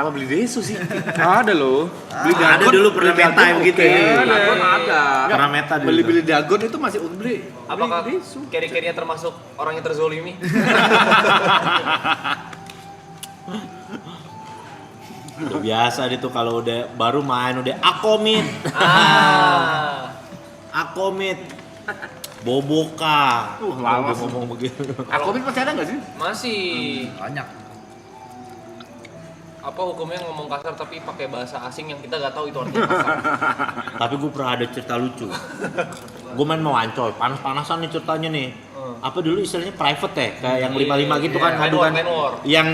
Apa beli desu sih? Ada loh. Beli dagon, Ada dulu pernah beli meta dagon, begitu oke. ya. Dagon ada. Pernah meta dulu. Beli dagon itu masih beli. Apakah Beli desu. keri-kerinya termasuk orang yang terzolimi? Udah biasa deh tuh kalau udah baru main udah akomit. Akomit. Boboka. Lawas. Udah ngomong begitu. Akomit masih ada nggak sih? Masih. Banyak. Apa hukumnya ngomong kasar tapi pakai bahasa asing yang kita nggak tahu itu artinya kasar? Tapi gue pernah ada cerita lucu. Gue main mau Ancol, panas-panasan nih ceritanya nih. Apa dulu istilahnya private ya, kayak yang 55 gitu kan, ngadu kan. Yang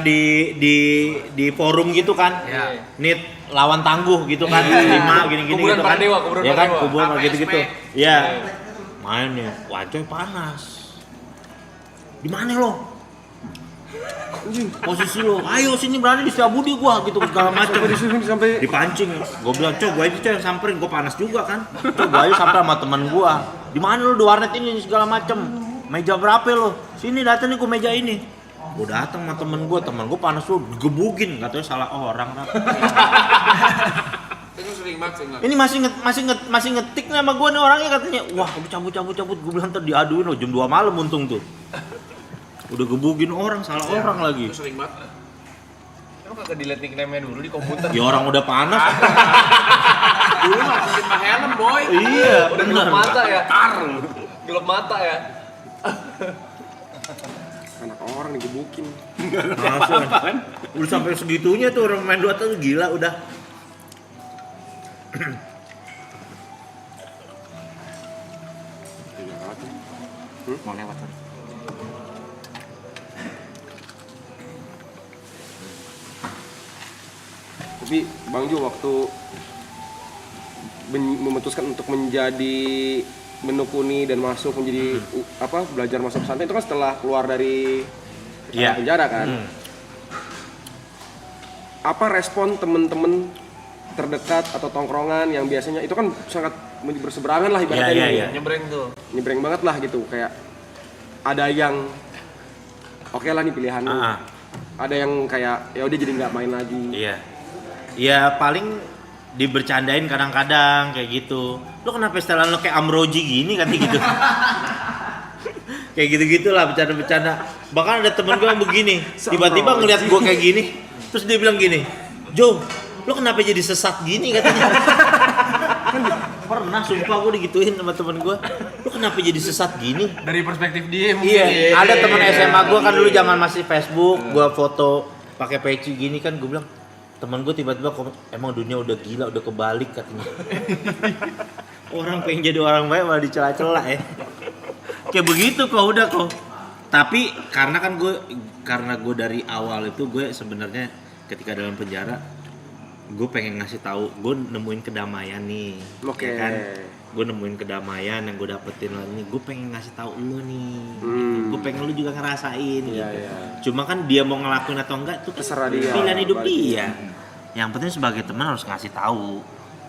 di forum gitu kan. Iya. Nit lawan tangguh gitu kan, 5 gini-gini Kuburan gitu kan. Pradewa, kuburan Ya kan, Pradewa. kuburan APSP. gitu-gitu. Iya. Main nih, Wancoy panas. Di mana lo? Posisi lo, ayo sini berani di Setiabudi gua gitu segala macam. Sampai Dipancing, gua bilang coba aja yang samperin, gua panas juga kan. Coba aja sampai sama teman gua. Di mana lo di warnet ini segala macam. Meja berapa lo? Sini datang nih ke meja ini. Gua datang sama temen gua panas lo digebukin, katanya salah orang. Itu sering banget sih. Ini masih ngetik nih sama gua nih orangnya katanya. Wah, cabut. Gua bilang ntar diaduin lo jam 2 malam untung tuh. Udah gebukin orang, salah orang lagi. Itu sering banget. Emang kagak dilihat nickname-nya dulu di komputer? Ya orang udah panas. Dulu masukin Pak helm, boy. Iya, Udah gelap mata ya? Gelap mata ya? anak orang digebukin. Langsung. Udah sampai segitunya tuh orang main Dota tuh gila udah. Mau lewat. Tapi Bang Jo waktu memutuskan untuk menjadi menekuni dan masuk menjadi belajar masuk pesantren itu kan setelah keluar dari Iya. penjara kan. Apa respon temen-temen terdekat atau tongkrongan yang biasanya itu kan sangat berseberangan lah ibaratnya Iya, nih. iya. Nyebreng tuh. Nyebreng banget lah gitu, kayak ada yang oke lah nih pilihan lu. Ada yang kayak ya udah jadi nggak main lagi. Iya. Ya paling dibercandain kadang-kadang kayak gitu. Lo kenapa setelan lo kayak Amroji gini kan gitu. Kayak gitu-gitu lah bercanda-bercanda. Bahkan ada temen gue yang begini, tiba-tiba ngeliat gue kayak gini, terus dia bilang gini, Jo, lo kenapa jadi sesat gini katanya. Kan pernah sumpah gue digituin sama temen gue, lo kenapa jadi sesat gini. Dari perspektif dia mungkin. Iya, ada temen SMA gue kan dulu zaman masih Facebook, gue foto pakai peci gini kan, gue bilang temen gue tiba-tiba emang dunia udah gila, udah kebalik katanya. Orang pengen jadi orang baik malah dicela-cela ya. Kayak begitu kok udah kok. Tapi karena gue dari awal itu gue sebenarnya ketika dalam penjara gue pengen ngasih tahu gue nemuin kedamaian nih. Oke. Ya kan? Gue nemuin kedamaian yang gue dapetin lah ini, gue pengen ngasih tahu lu nih. Gitu. Gue pengen lu juga ngerasain Iya, gitu. iya. Cuma kan dia mau ngelakuin atau enggak itu Terserah dia. pilihan hidup Balik. dia. Yang penting sebagai teman harus ngasih tahu.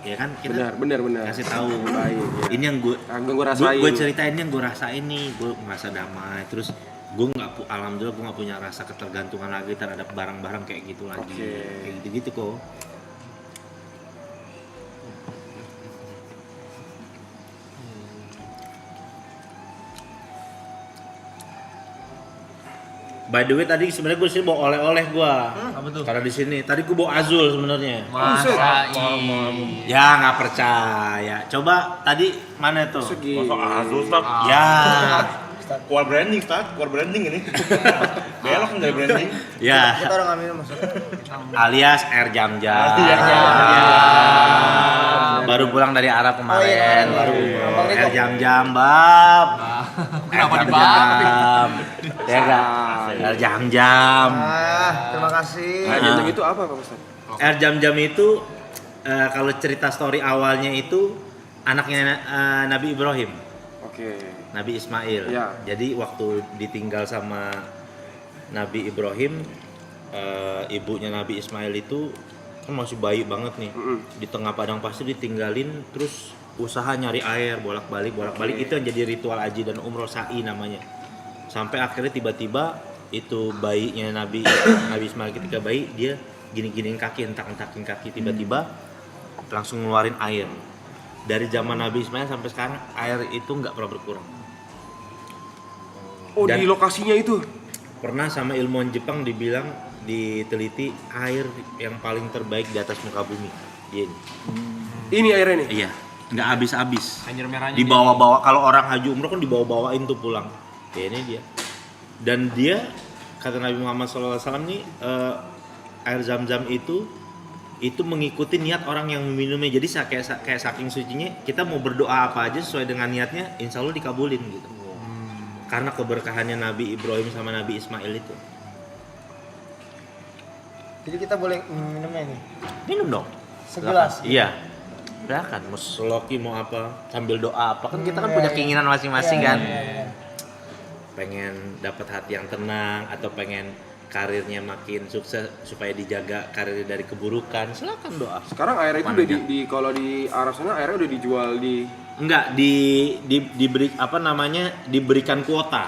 Ya kan kita Benar. kasih tahu. Baik. Ya. Ini yang gue rasain. gue ceritain yang gue rasain nih, gue merasa damai. Terus gue alhamdulillah gue nggak punya rasa ketergantungan lagi terhadap barang-barang kayak gitu lagi. Oke. Kayak gitu kok. By the way tadi sebenarnya gue sih bawa oleh-oleh gue. Apa tuh? Karena di sini tadi gue bawa Azul sebenarnya. Masa Ya nggak percaya. Coba tadi mana tuh? Segi. Asus tak. Ya. Keluar branding tak, keluar branding ini. Belok kan dari branding. Ya. Kita orang ambil masuk. Alias Air Jam-Jam. Iya. Baru pulang dari Arab kemarin. Baru Abang Air itu. Jam-Jam, Bab. Kenapa Air dibab? Jam-Jam. Ya enggak? Air Jam-Jam. Terima kasih. Air jam itu apa Pak Ustaz? Air Jam-Jam itu kalau cerita story awalnya itu anaknya Nabi Ibrahim. Oke. Nabi Ismail. Ya. Jadi waktu ditinggal sama Nabi Ibrahim, ibunya Nabi Ismail itu kan masih bayi banget nih. Di tengah padang pasir ditinggalin, terus usaha nyari air bolak-balik itu yang jadi ritual haji dan umroh sa'i namanya. Sampai akhirnya tiba-tiba itu bayinya Nabi Ismail ketika bayi dia gini-giniin kaki, entak-entakin kaki, tiba-tiba langsung ngeluarin air. Dari zaman Nabi Ismail sampai sekarang air itu nggak pernah berkurang. Oh, Dan- di lokasinya itu. Pernah sama ilmuwan Jepang dibilang, diteliti air yang paling terbaik di atas muka bumi. Dia ini. Ini airnya nih. Iya, nggak habis-habis. Anjir merahnya. Dibawa-bawa, kalau orang haji umroh kan dibawa-bawain tuh pulang. Ya ini dia. Dan dia, kata Nabi Muhammad SAW nih, air zam-zam itu mengikuti niat orang yang meminumnya. Jadi kayak saking sucinya, kita mau berdoa apa aja sesuai dengan niatnya, insya Allah dikabulin gitu. Karena keberkahannya Nabi Ibrahim sama Nabi Ismail itu. Jadi kita boleh minumnya ini. Minum dong. Segelas. Silakan. Iya. Silakan, mau seloki mau apa, sambil doa apa, kan kita kan Iya, punya iya. keinginan masing-masing Iya, kan. iya, iya. Pengen dapat hati yang tenang atau pengen karirnya makin sukses supaya dijaga karirnya dari keburukan, silakan doa. Sekarang airnya itu Mana udah aja? di kalau di Arab sana airnya udah dijual di Enggak diberi apa namanya, diberikan kuota.